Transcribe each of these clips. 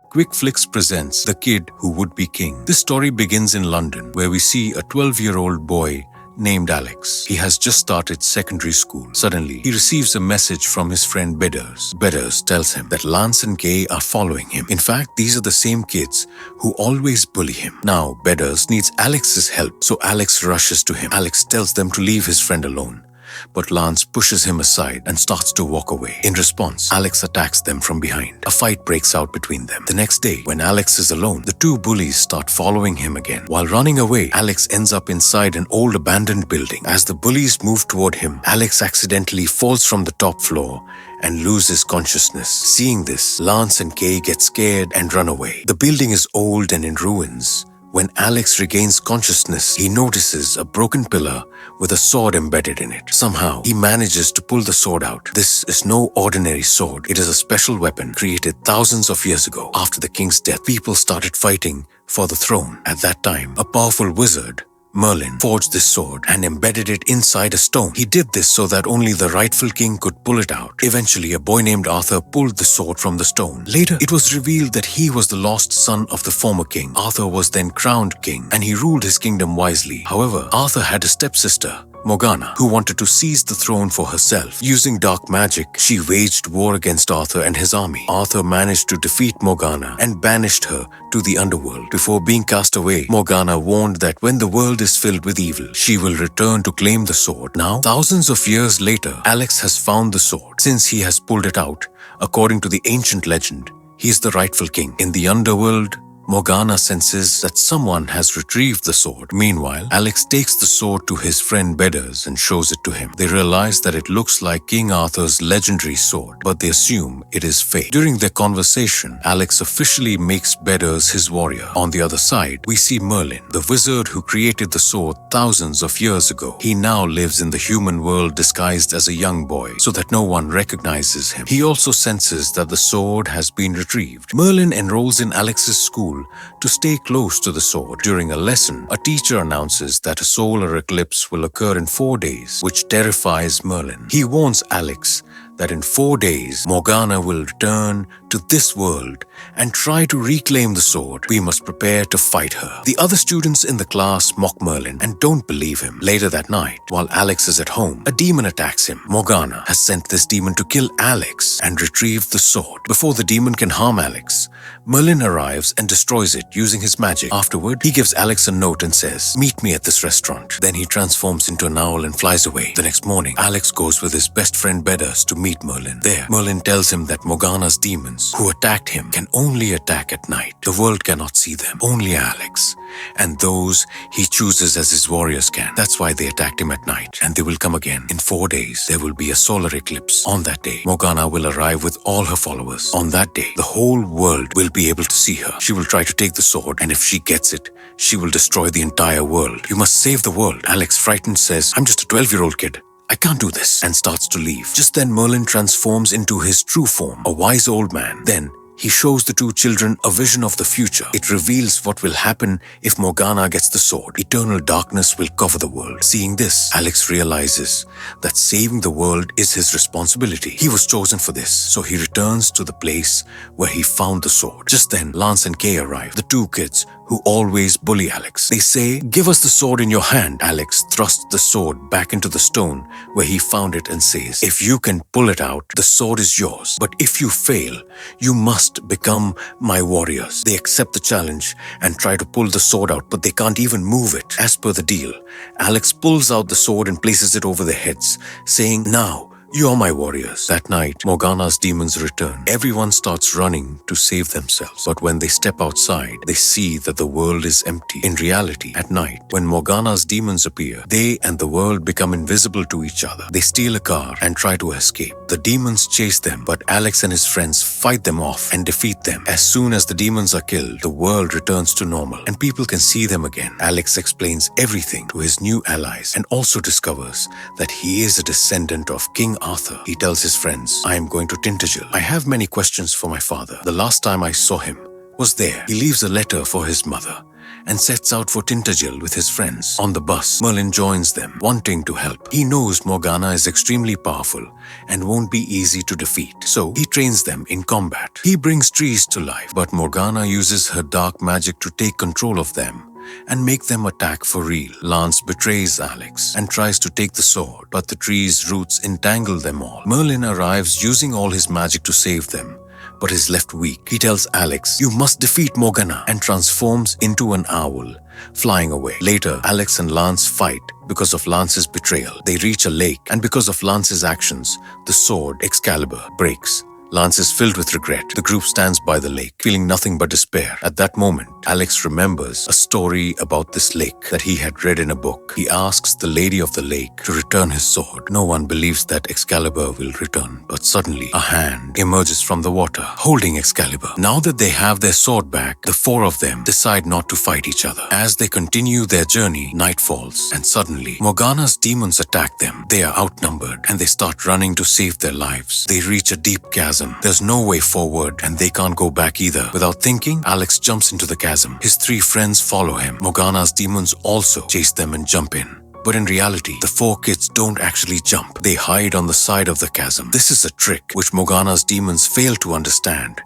Quick Flicks presents The Kid Who Would Be King. This story begins in London, where we see a 12-year-old boy named Alex. He has just started secondary school. Suddenly, he receives a message from his friend Bedders. Bedders tells him that Lance and Kaye are following him. In fact, these are the same kids who always bully him. Now, Bedders needs Alex's help, so Alex rushes to him. Alex tells them to leave his friend alone, but Lance pushes him aside and starts to walk away. In response, Alex attacks them from behind. A fight breaks out between them. The next day, when Alex is alone, the two bullies start following him again. While running away, Alex ends up inside an old abandoned building. As the bullies move toward him, Alex accidentally falls from the top floor and loses consciousness. Seeing this, Lance and Kaye get scared and run away. The building is old and in ruins. When Alex regains consciousness, he notices a broken pillar with a sword embedded in it. Somehow, he manages to pull the sword out. This is no ordinary sword. It is a special weapon created thousands of years ago. After the king's death, people started fighting for the throne. At that time, a powerful wizard, Merlin, forged this sword and embedded it inside a stone. He did this so that only the rightful king could pull it out. Eventually, a boy named Arthur pulled the sword from the stone. Later, it was revealed that he was the lost son of the former king. Arthur was then crowned king, and he ruled his kingdom wisely. However, Arthur had a stepsister, Morgana, who wanted to seize the throne for herself. Using dark magic, she waged war against Arthur and his army. Arthur managed to defeat Morgana and banished her to the underworld. Before being cast away, Morgana warned that when the world is filled with evil, she will return to claim the sword. Now, thousands of years later, Alex has found the sword. Since he has pulled it out, according to the ancient legend, he is the rightful king. In the underworld, Morgana senses that someone has retrieved the sword. Meanwhile, Alex takes the sword to his friend Bedders and shows it to him. They realize that it looks like King Arthur's legendary sword, but they assume it is fake. During their conversation, Alex officially makes Bedders his warrior. On the other side, we see Merlin, the wizard who created the sword thousands of years ago. He now lives in the human world disguised as a young boy, so that no one recognizes him. He also senses that the sword has been retrieved. Merlin enrolls in Alex's school to stay close to the sword. During a lesson, a teacher announces that a solar eclipse will occur in 4 days, which terrifies Merlin. He warns Alex that in 4 days, Morgana will return to this world and try to reclaim the sword. We must prepare to fight her. The other students in the class mock Merlin and don't believe him. Later that night, while Alex is at home, a demon attacks him. Morgana has sent this demon to kill Alex and retrieve the sword. Before the demon can harm Alex, Merlin arrives and destroys it using his magic. Afterward, he gives Alex a note and says, "Meet me at this restaurant." Then he transforms into an owl and flies away. The next morning, Alex goes with his best friend Bedders to meet Merlin. There, Merlin tells him that Morgana's demons, who attacked him, can only attack at night. The world cannot see them, only Alex. And those he chooses as his warriors can. That's why they attacked him at night, and they will come again. In 4 days, there will be a solar eclipse. On that day, Morgana will arrive with all her followers. On that day, the whole world will be able to see her. She will try to take the sword, and if she gets it, she will destroy the entire world. You must save the world. Alex, frightened, says, "I'm just a 12-year-old kid. I can't do this," and starts to leave. Just then, Merlin transforms into his true form, a wise old man. Then, he shows the two children a vision of the future. It reveals what will happen if Morgana gets the sword. Eternal darkness will cover the world. Seeing this, Alex realizes that saving the world is his responsibility. He was chosen for this, so he returns to the place where he found the sword. Just then, Lance and Kaye arrive, the two kids who always bully Alex. They say, "Give us the sword in your hand." Alex thrusts the sword back into the stone where he found it and says, "If you can pull it out, the sword is yours. But if you fail, you must become my warriors." They accept the challenge and try to pull the sword out, but they can't even move it. As per the deal, Alex pulls out the sword and places it over their heads, saying, "Now, you are my warriors." That night, Morgana's demons return. Everyone starts running to save themselves. But when they step outside, they see that the world is empty. In reality, at night, when Morgana's demons appear, they and the world become invisible to each other. They steal a car and try to escape. The demons chase them, but Alex and his friends fight them off and defeat them. As soon as the demons are killed, the world returns to normal and people can see them again. Alex explains everything to his new allies and also discovers that he is a descendant of King Arthur. He tells his friends, "I am going to Tintagel. I have many questions for my father. The last time I saw him was there." He leaves a letter for his mother and sets out for Tintagel with his friends. On the bus, Merlin joins them, wanting to help. He knows Morgana is extremely powerful and won't be easy to defeat, so he trains them in combat. He brings trees to life, but Morgana uses her dark magic to take control of them and make them attack for real. Lance betrays Alex and tries to take the sword, but the tree's roots entangle them all. Merlin arrives using all his magic to save them, but is left weak. He tells Alex, "You must defeat Morgana," and transforms into an owl, flying away. Later, Alex and Lance fight because of Lance's betrayal. They reach a lake, and because of Lance's actions, the sword, Excalibur, breaks. Lance is filled with regret. The group stands by the lake, feeling nothing but despair. At that moment, Alex remembers a story about this lake that he had read in a book. He asks the lady of the lake to return his sword. No one believes that Excalibur will return, but suddenly a hand emerges from the water, holding Excalibur. Now that they have their sword back, the four of them decide not to fight each other. As they continue their journey, night falls, and suddenly Morgana's demons attack them. They are outnumbered, and they start running to save their lives. They reach a deep chasm. There's no way forward, and they can't go back either. Without thinking, Alex jumps into the chasm. His three friends follow him. Morgana's demons also chase them and jump in. But in reality, the four kids don't actually jump. They hide on the side of the chasm. This is a trick which Morgana's demons fail to understand,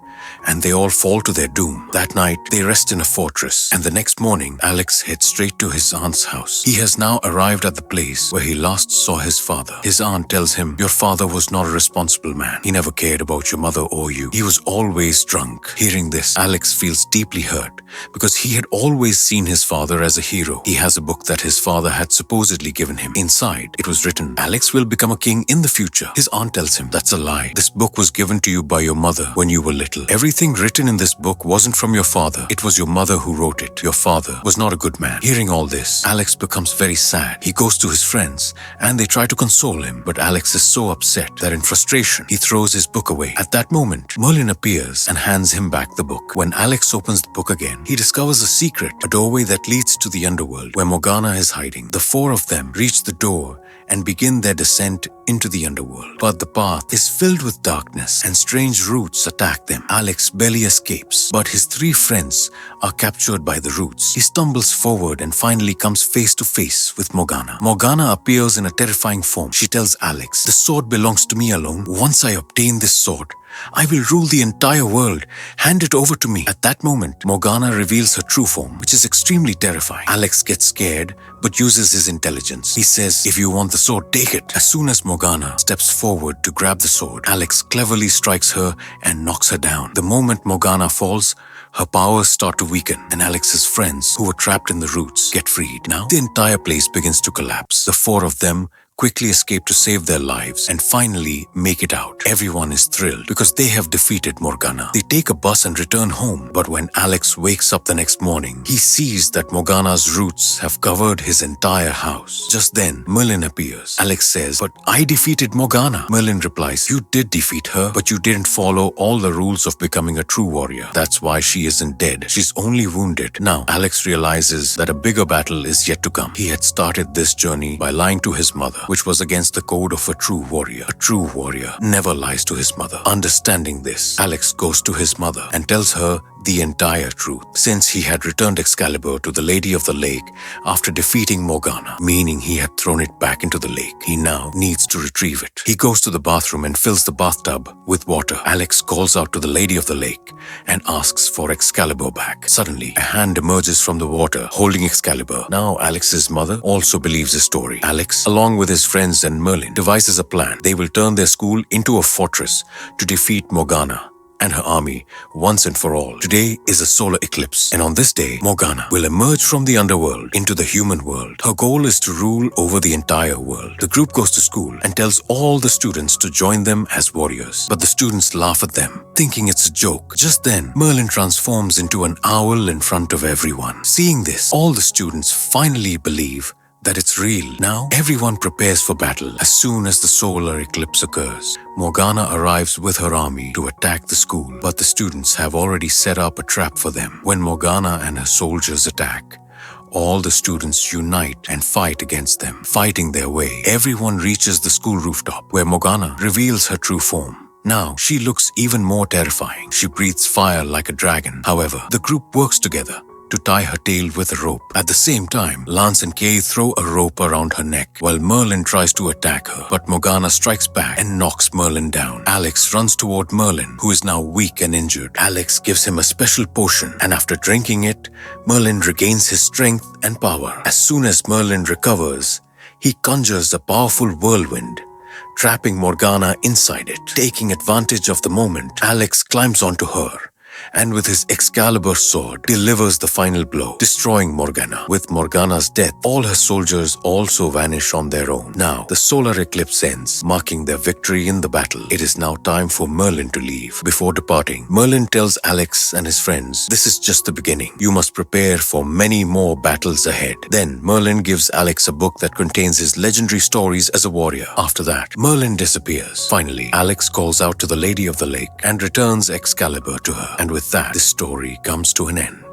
and they all fall to their doom. That night, they rest in a fortress, and the next morning, Alex heads straight to his aunt's house. He has now arrived at the place where he last saw his father. His aunt tells him, "Your father was not a responsible man. He never cared about your mother or you. He was always drunk." Hearing this, Alex feels deeply hurt because he had always seen his father as a hero. He has a book that his father had supposedly given him. Inside, it was written, "Alex will become a king in the future." His aunt tells him, "That's a lie. This book was given to you by your mother when you were little. Everything written in this book wasn't from your father. It was your mother who wrote it. Your father was not a good man." Hearing all this, Alex becomes very sad. He goes to his friends and they try to console him, but Alex is so upset that in frustration, he throws his book away. At that moment, Merlin appears and hands him back the book. When Alex opens the book again, he discovers a secret, a doorway that leads to the underworld where Morgana is hiding. The four of them reach the door and begin their descent into the underworld. But the path is filled with darkness and strange roots attack them. Alex barely escapes, but his three friends are captured by the roots. He stumbles forward and finally comes face to face with Morgana. Morgana appears in a terrifying form. She tells Alex, "The sword belongs to me alone. Once I obtain this sword, I will rule the entire world. Hand it over to me." At that moment, Morgana reveals her true form, which is extremely terrifying. Alex gets scared, but uses his intelligence. He says, "If you want the sword, take it." As soon as Morgana steps forward to grab the sword, Alex cleverly strikes her and knocks her down. The moment Morgana falls, her powers start to weaken, and Alex's friends, who were trapped in the roots, get freed. Now, the entire place begins to collapse. The four of them quickly escape to save their lives and finally make it out. Everyone is thrilled because they have defeated Morgana. They take a bus and return home, but when Alex wakes up the next morning, he sees that Morgana's roots have covered his entire house. Just then, Merlin appears. Alex says, "But I defeated Morgana." Merlin replies, "You did defeat her, but you didn't follow all the rules of becoming a true warrior. That's why she isn't dead. She's only wounded." Now, Alex realizes that a bigger battle is yet to come. He had started this journey by lying to his mother, which was against the code of a true warrior. A true warrior never lies to his mother. Understanding this, Alex goes to his mother and tells her the entire truth. Since he had returned Excalibur to the Lady of the Lake after defeating Morgana, meaning he had thrown it back into the lake, he now needs to retrieve it. He goes to the bathroom and fills the bathtub with water. Alex calls out to the Lady of the Lake and asks for Excalibur back. Suddenly, a hand emerges from the water holding Excalibur. Now, Alex's mother also believes his story. Alex, along with his friends and Merlin, devises a plan. They will turn their school into a fortress to defeat Morgana and her army once and for all. Today is a solar eclipse, and on this day, Morgana will emerge from the underworld into the human world. Her goal is to rule over the entire world. The group goes to school and tells all the students to join them as warriors, but the students laugh at them, thinking it's a joke. Just then, Merlin transforms into an owl in front of everyone. Seeing this, all the students finally believe that it's real. Now, everyone prepares for battle. As soon as the solar eclipse occurs, Morgana arrives with her army to attack the school, but the students have already set up a trap for them. When Morgana and her soldiers attack, all the students unite and fight against them. Fighting their way, everyone reaches the school rooftop, where Morgana reveals her true form. Now, she looks even more terrifying. She breathes fire like a dragon. However, the group works together to tie her tail with a rope. At the same time, Lance and Kaye throw a rope around her neck while Merlin tries to attack her, but Morgana strikes back and knocks Merlin down. Alex runs toward Merlin, who is now weak and injured. Alex gives him a special potion, and after drinking it, Merlin regains his strength and power. As soon as Merlin recovers, he conjures a powerful whirlwind, trapping Morgana inside it. Taking advantage of the moment, Alex climbs onto her and with his Excalibur sword delivers the final blow, destroying Morgana. With Morgana's death, all her soldiers also vanish on their own. Now, the solar eclipse ends, marking their victory in the battle. It is now time for Merlin to leave. Before departing, Merlin tells Alex and his friends, "This is just the beginning. You must prepare for many more battles ahead." Then, Merlin gives Alex a book that contains his legendary stories as a warrior. After that, Merlin disappears. Finally, Alex calls out to the Lady of the Lake and returns Excalibur to her. And with that, this story comes to an end.